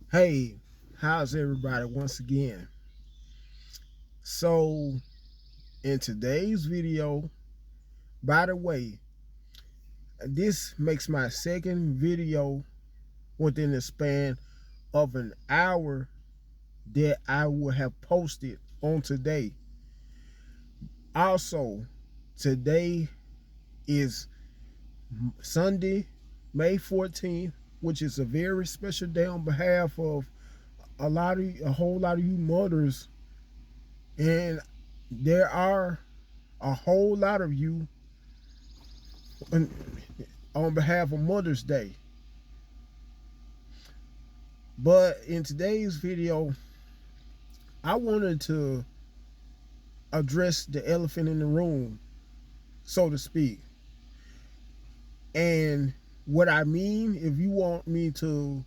Hey, how's everybody once again? So, in today's video, by the way, this makes my second video within the span of an hour that I will have posted on today. Also, today is Sunday, May 14th, which is a very special day on behalf of a whole lot of you mothers, and there are a whole lot of you on behalf of Mother's Day. But in today's video, I wanted to address the elephant in the room, so to speak. And what I mean, if you want me to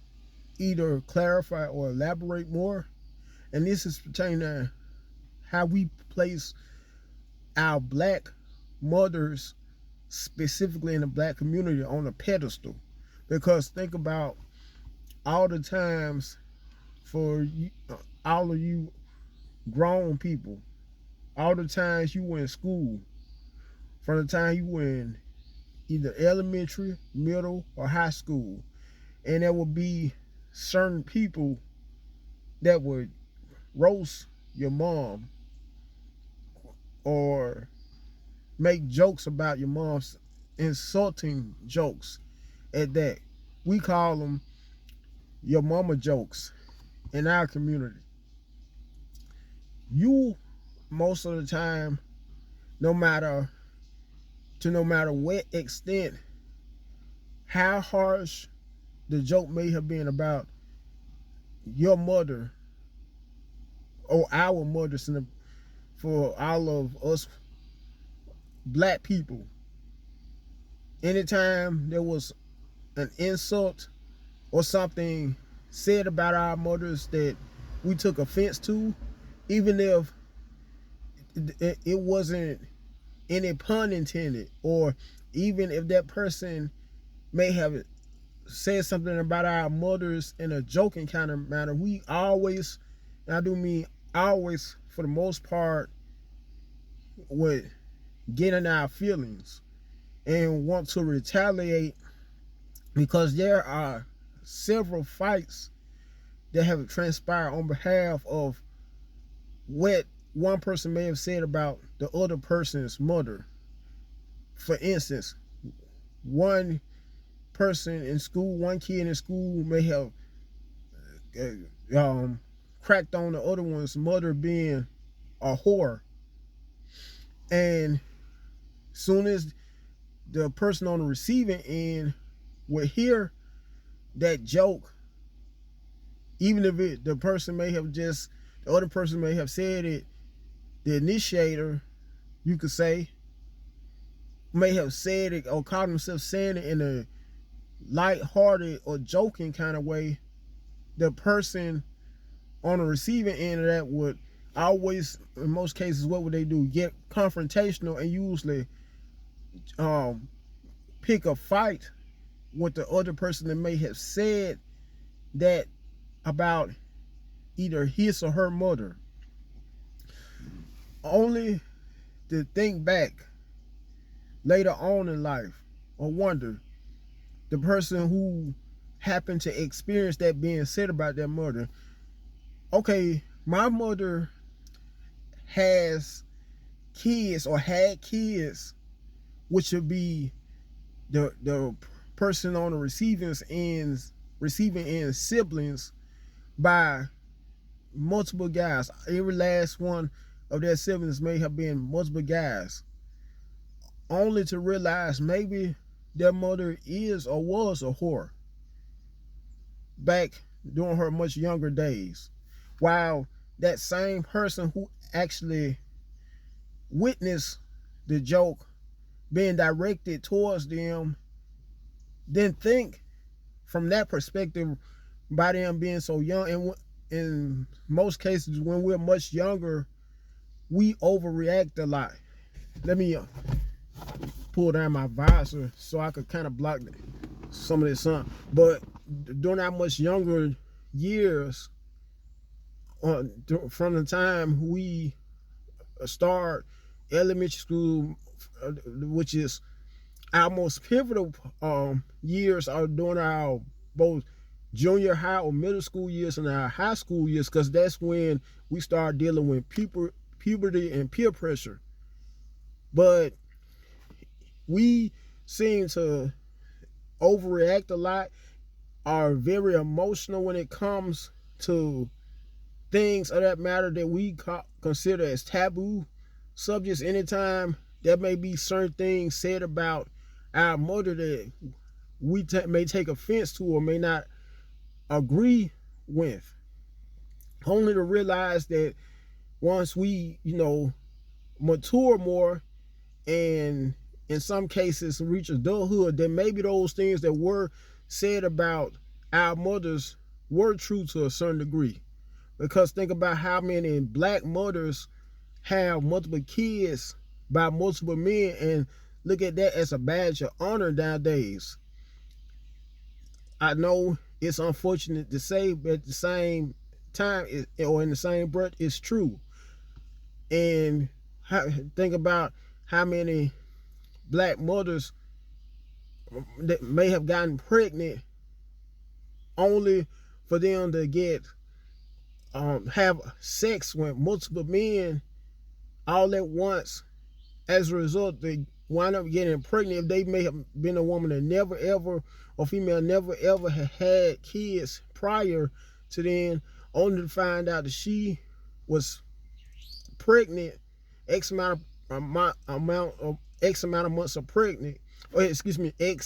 either clarify or elaborate more, and this is pertaining to how we place our black mothers, specifically in the black community, on a pedestal. Because think about all the times for you, all of you grown people, all the times you were in school, from the time you were in either elementary, middle, or high school, and there would be certain people that would roast your mom or make jokes about your mom's, insulting jokes at that. We call them your mama jokes in our community. You, most of the time, no matter what extent, how harsh the joke may have been about your mother or our mothers, for all of us black people, anytime there was an insult or something said about our mothers that we took offense to, even if it wasn't any pun intended, or even if that person may have said something about our mothers in a joking kind of manner, we always, and I do mean always, for the most part, would get in our feelings and want to retaliate, because there are several fights that have transpired on behalf of what one person may have said about the other person's mother. For instance, one person in school, one kid in school may have cracked on the other one's mother being a whore, and soon as the person on the receiving end would hear that joke, even if the person may have just, the other person may have said it, the initiator, you could say, may have said it or caught himself saying it in a light-hearted or joking kind of way, the person on the receiving end of that would always, in most cases, what would they do? Get confrontational and usually pick a fight with the other person that may have said that about either his or her mother. Only to think back later on in life or wonder, the person who happened to experience that being said about their mother, okay, my mother has kids or had kids, which would be the person on the receiving end siblings by multiple guys. Every last one of their siblings may have been multiple guys, only to realize maybe their mother is or was a whore back during her much younger days, while that same person who actually witnessed the joke being directed towards them didn't think from that perspective, by them being so young. And in most cases, when we're much younger, we overreact a lot. Let me pull down my visor so I could kind of block some of this sun. But during our much younger years from the time we start elementary school, which is our most pivotal years, are during our both junior high or middle school years and our high school years, because that's when we start dealing with puberty and peer pressure. But we seem to overreact a lot, are very emotional when it comes to things of that matter that we consider as taboo subjects. Anytime there may be certain things said about our mother that we may take offense to or may not agree with, only to realize that once we, mature more and in some cases reach adulthood, then maybe those things that were said about our mothers were true to a certain degree. Because think about how many black mothers have multiple kids by multiple men and look at that as a badge of honor nowadays. I know it's unfortunate to say, but at the same time, or in the same breath, it's true. And think about how many black mothers that may have gotten pregnant only for them to get have sex with multiple men all at once. As a result, they wind up getting pregnant if they may have been a woman that never ever, or female never ever had kids prior to then, only to find out that she was pregnant X amount of months of pregnant, or excuse me, you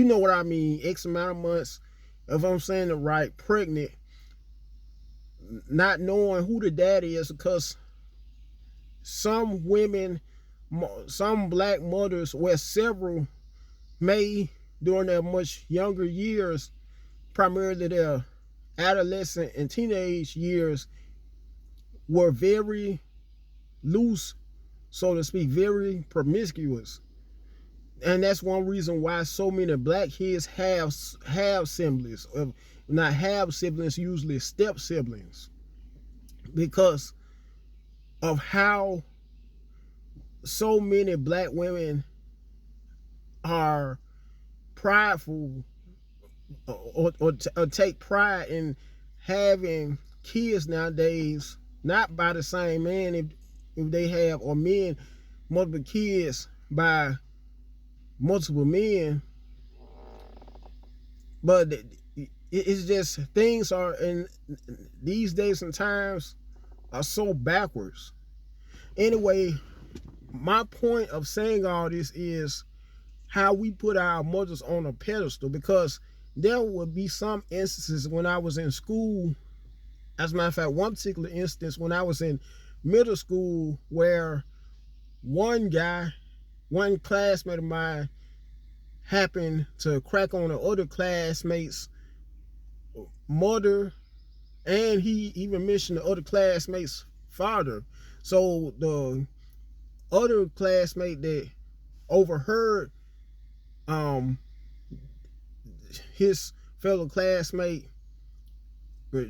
know what I mean, X amount of months, if I'm saying it right, pregnant, not knowing who the daddy is, because some women, some black mothers, where several may, during their much younger years, primarily their adolescent and teenage years, were very loose, so to speak, very promiscuous. And that's one reason why so many black kids have siblings, or not have siblings, usually step siblings, because of how so many black women are prideful, or take pride in having kids nowadays, not by the same man, if they have, or men, multiple kids by multiple men. But it's just things are in these days and times are so backwards. Anyway, my point of saying all this is how we put our mothers on a pedestal, because there would be some instances when I was in school, as a matter of fact, one particular instance when I was in middle school, where one classmate of mine happened to crack on the other classmate's mother, and he even mentioned the other classmate's father. So the other classmate that overheard his fellow classmate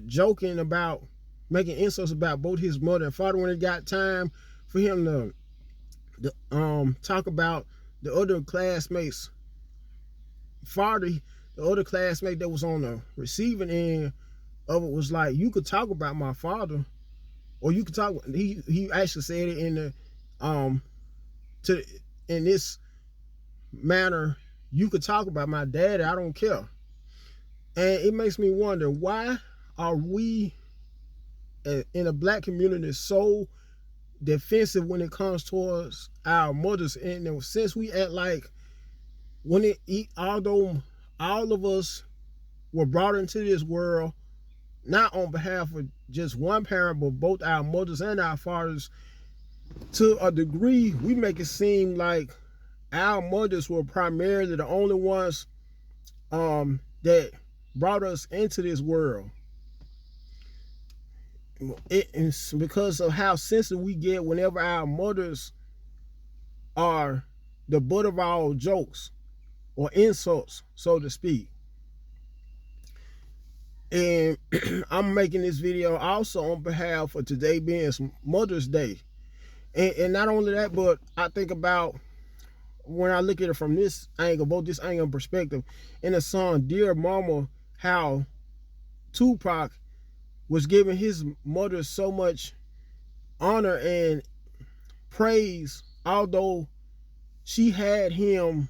joking about, making insults about both his mother and father, when it got time for him to talk about the other classmate's father, the other classmate that was on the receiving end of it was like, you could talk about my father, or you could talk, he actually said it in the in this manner, you could talk about my daddy, I don't care. And it makes me wonder, why are we in a black community so defensive when it comes towards our mothers? And since we act like, although all of us were brought into this world not on behalf of just one parent, but both our mothers and our fathers, to a degree, we make it seem like our mothers were primarily the only ones that brought us into this world. It's because of how sensitive we get whenever our mothers are the butt of our jokes or insults, so to speak. And I'm making this video also on behalf of today being Mother's Day. And not only that, but I think about when I look at it from this angle, both this angle and perspective, in the song Dear Mama, how Tupac was giving his mother so much honor and praise, although she had him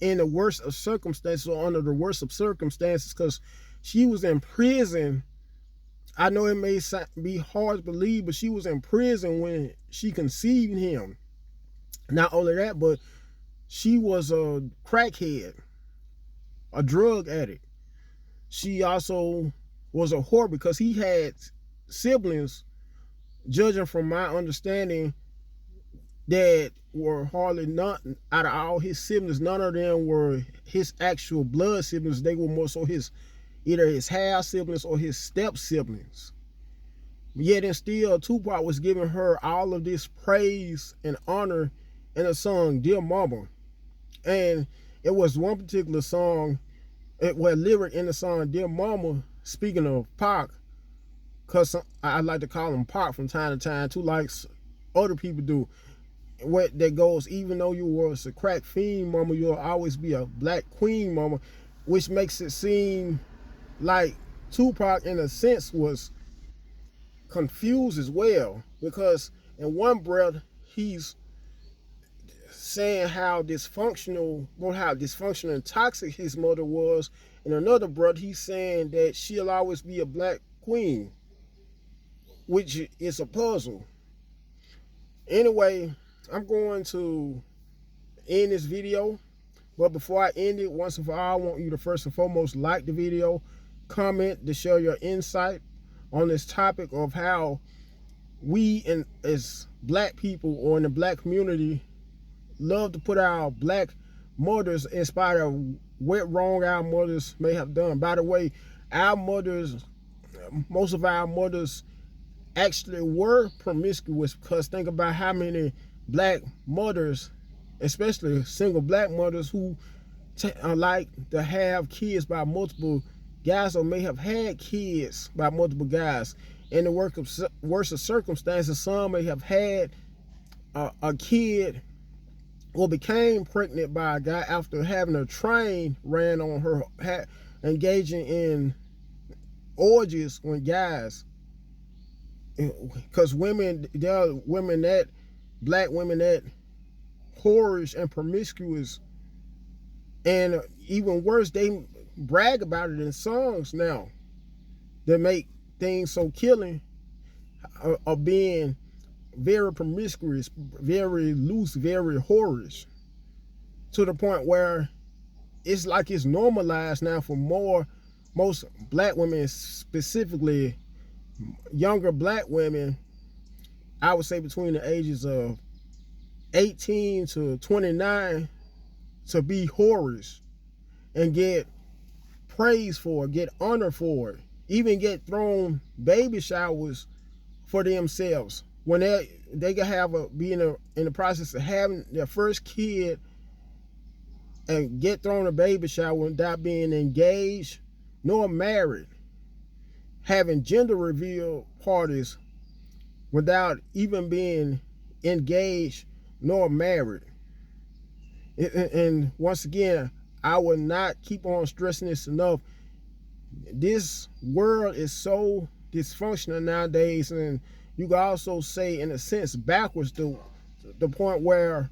in the worst of circumstances, or under the worst of circumstances, because she was in prison. I know it may be hard to believe, but she was in prison when she conceived him. Not only that, but she was a crackhead, a drug addict. She also was a whore because he had siblings, judging from my understanding, that were hardly none out of all his siblings. None of them were his actual blood siblings. They were more so either his half siblings or his step siblings. Yet and still, Tupac was giving her all of this praise and honor in the song Dear Mama. And it was one particular song, lyric in the song Dear Mama, speaking of Pac, because I like to call him Pac from time to time too, like other people do. What that goes, even though you was a crack fiend, mama, you'll always be a black queen, mama, which makes it seem like Tupac, in a sense, was confused as well, because in one breath he's saying how dysfunctional and toxic his mother was. In another breath, he's saying that she'll always be a black queen, which is a puzzle. Anyway, I'm going to end this video, but before I end it, once and for all, I want you to first and foremost like the video, comment to share your insight on this topic of how we, as black people or in the black community, love to put our black mothers in spite of what wrong our mothers may have done. By the way, our mothers, most of our mothers actually were promiscuous, because think about how many black mothers, especially single black mothers, who like to have kids by multiple guys, or may have had kids by multiple guys. In the worst of circumstances, some may have had a kid or became pregnant by a guy after having a train ran on her, engaging in orgies with guys. Because there are black women that whorish and promiscuous, and even worse, they brag about it in songs now that make things so killing, of being very promiscuous, very loose, very whorish, to the point where it's like it's normalized now for most black women, specifically younger black women, I would say between the ages of 18 to 29, to be whorish and get praise for it, get honor for it, even get thrown baby showers for themselves, when they can be in the process of having their first kid and get thrown a baby shower without being engaged nor married, having gender reveal parties without even being engaged nor married. And once again, I will not keep on stressing this enough. This world is so dysfunctional nowadays, and you can also say, in a sense, backwards, to the point where,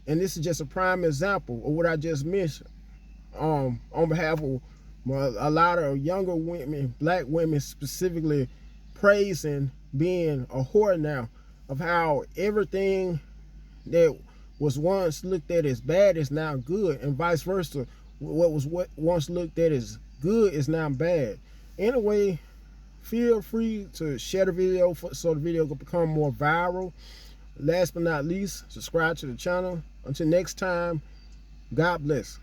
and this is just a prime example of what I just mentioned, on behalf of a lot of younger women, black women specifically, praising being a whore now, of how everything that was once looked at as bad is now good, and vice versa. What once looked at as good is now bad. Anyway, feel free to share the video so the video can become more viral. Last but not least, subscribe to the channel. Until next time, God bless.